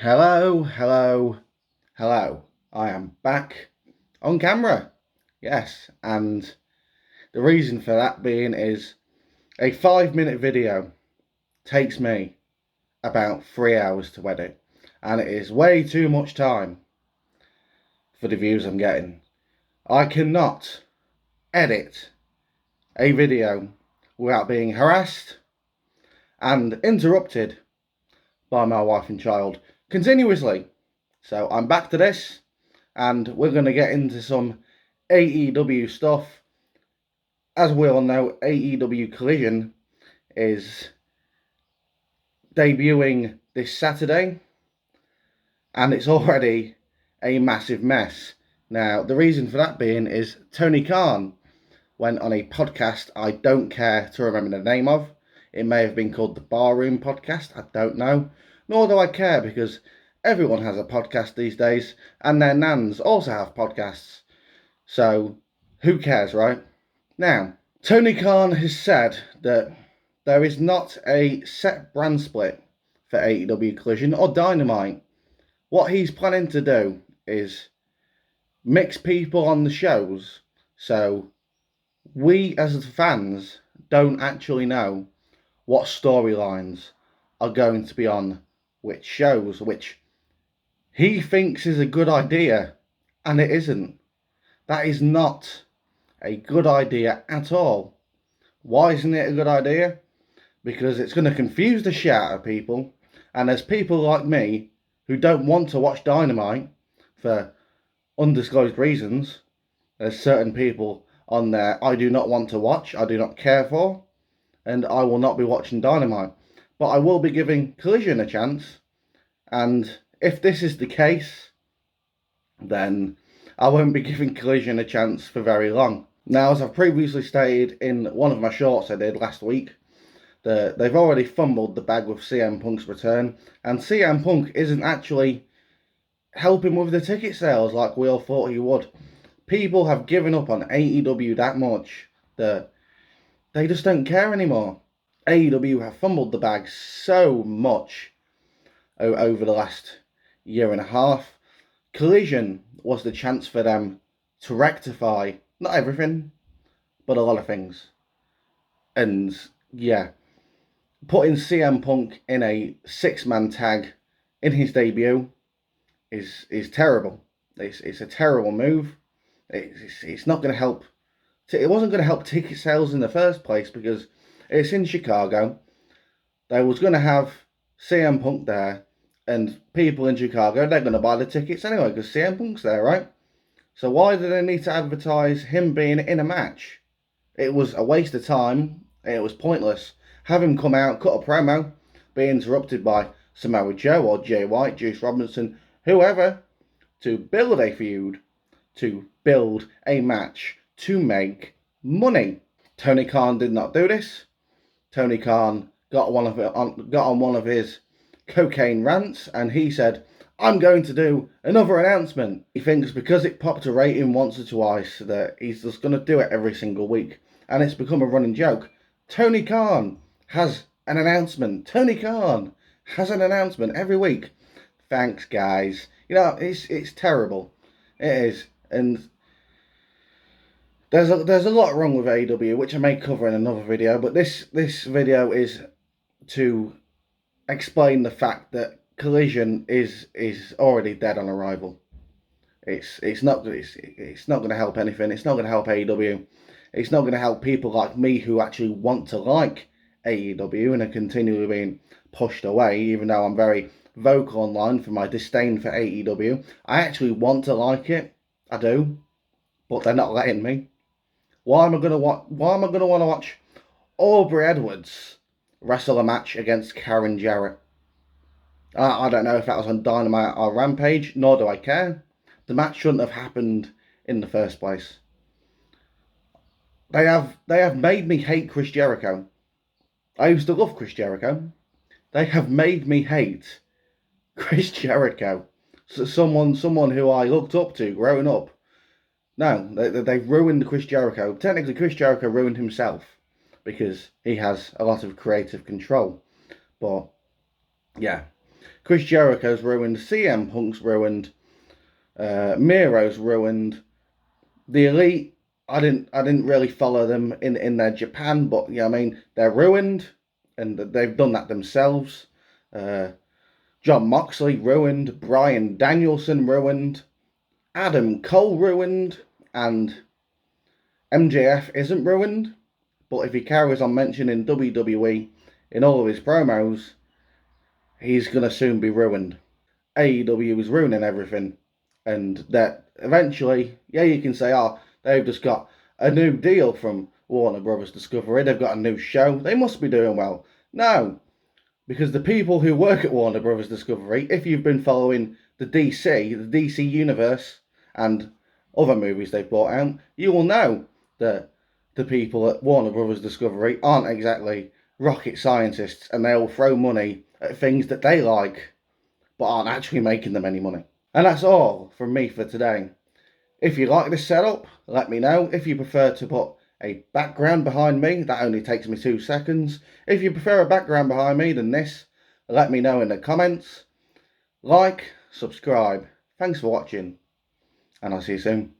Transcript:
Hello, hello, hello. I am back on camera. Yes, and the reason for that being is a 5-minute video takes me about 3 hours to edit, and it is way too much time for the views I'm getting. I cannot edit a video without being harassed and interrupted by my wife and child continuously. So I'm back to this, and we're going to get into some AEW stuff. As we all know, AEW Collision is debuting this Saturday, and it's already a massive mess. Now, the reason for that being is Tony Khan went on a podcast I don't care to remember the name of. It may have been called the Barroom Podcast, I don't know. Nor do I care, because everyone has a podcast these days, and their nans also have podcasts. So, who cares, right? Now, Tony Khan has said that there is not a set brand split for AEW Collision or Dynamite. What he's planning to do is mix people on the shows, so we as the fans don't actually know what storylines are going to be on which shows, which he thinks is a good idea, and it isn't. That is not a good idea at all. Why isn't it a good idea? Because it's going to confuse the shit out of people, and there's people like me who don't want to watch Dynamite for undisclosed reasons. There's certain people on there I do not want to watch, I do not care for, and I will not be watching Dynamite. But I will be giving Collision a chance, and if this is the case, then I won't be giving Collision a chance for very long. Now, as I've previously stated in one of my shorts I did last week, they've already fumbled the bag with CM Punk's return, and CM Punk isn't actually helping with the ticket sales like we all thought he would. People have given up on AEW that much that they just don't care anymore. AEW have fumbled the bag so much over the last year and a half. Collision was the chance for them to rectify, not everything, but a lot of things. And yeah, putting CM Punk in a 6-man tag in his debut is terrible. It's a terrible move. It's not going to help. It wasn't going to help ticket sales in the first place, because it's in Chicago. They was going to have CM Punk there, and people in Chicago, they're going to buy the tickets anyway because CM Punk's there, right? So why do they need to advertise him being in a match? It was a waste of time. It was pointless. Have him come out, cut a promo, be interrupted by Samoa Joe or Jay White, Juice Robinson, whoever, to build a feud, to build a match, to make money. Tony Khan did not do this. Tony Khan got on one of his cocaine rants, and he said, I'm going to do another announcement. He thinks because it popped a rating once or twice that he's just going to do it every single week, and it's become a running joke. Tony Khan has an announcement. Tony Khan has an announcement every week. Thanks, guys. You know, it's terrible. It is. And there's a lot wrong with AEW, which I may cover in another video, but this video is to explain the fact that Collision is already dead on arrival. It's not going to help anything. It's not going to help AEW. It's not going to help people like me who actually want to like AEW and are continually being pushed away, even though I'm very vocal online for my disdain for AEW. I actually want to like it. I do, but they're not letting me. Why am I going to want to watch Aubrey Edwards wrestle a match against Karen Jarrett? I don't know if that was on Dynamite or Rampage, nor do I care. The match shouldn't have happened in the first place. They have made me hate Chris Jericho. I used to love Chris Jericho. They have made me hate Chris Jericho. So someone who I looked up to growing up. No, they've ruined Chris Jericho. Technically, Chris Jericho ruined himself because he has a lot of creative control. But yeah, Chris Jericho's ruined, CM Punk's ruined, Miro's ruined. The Elite, I didn't really follow them in their Japan, but yeah, I mean they're ruined, and they've done that themselves. John Moxley ruined, Bryan Danielson ruined, Adam Cole ruined, and MJF isn't ruined. But if he carries on mentioning WWE in all of his promos, he's gonna soon be ruined. AEW is ruining everything, and that eventually, yeah, you can say, oh, they've just got a new deal from Warner Brothers Discovery, they've got a new show, they must be doing well. No, because the people who work at Warner Brothers Discovery, if you've been following the DC universe, and other movies they've brought out, you will know that the people at Warner Brothers Discovery aren't exactly rocket scientists, and they'll throw money at things that they like but aren't actually making them any money. And that's all from me for today. If you like this setup, let me know. If you prefer to put a background behind me, that only takes me 2 seconds. If you prefer a background behind me than this, let me know in the comments. Like, subscribe. Thanks for watching, and I'll see you soon.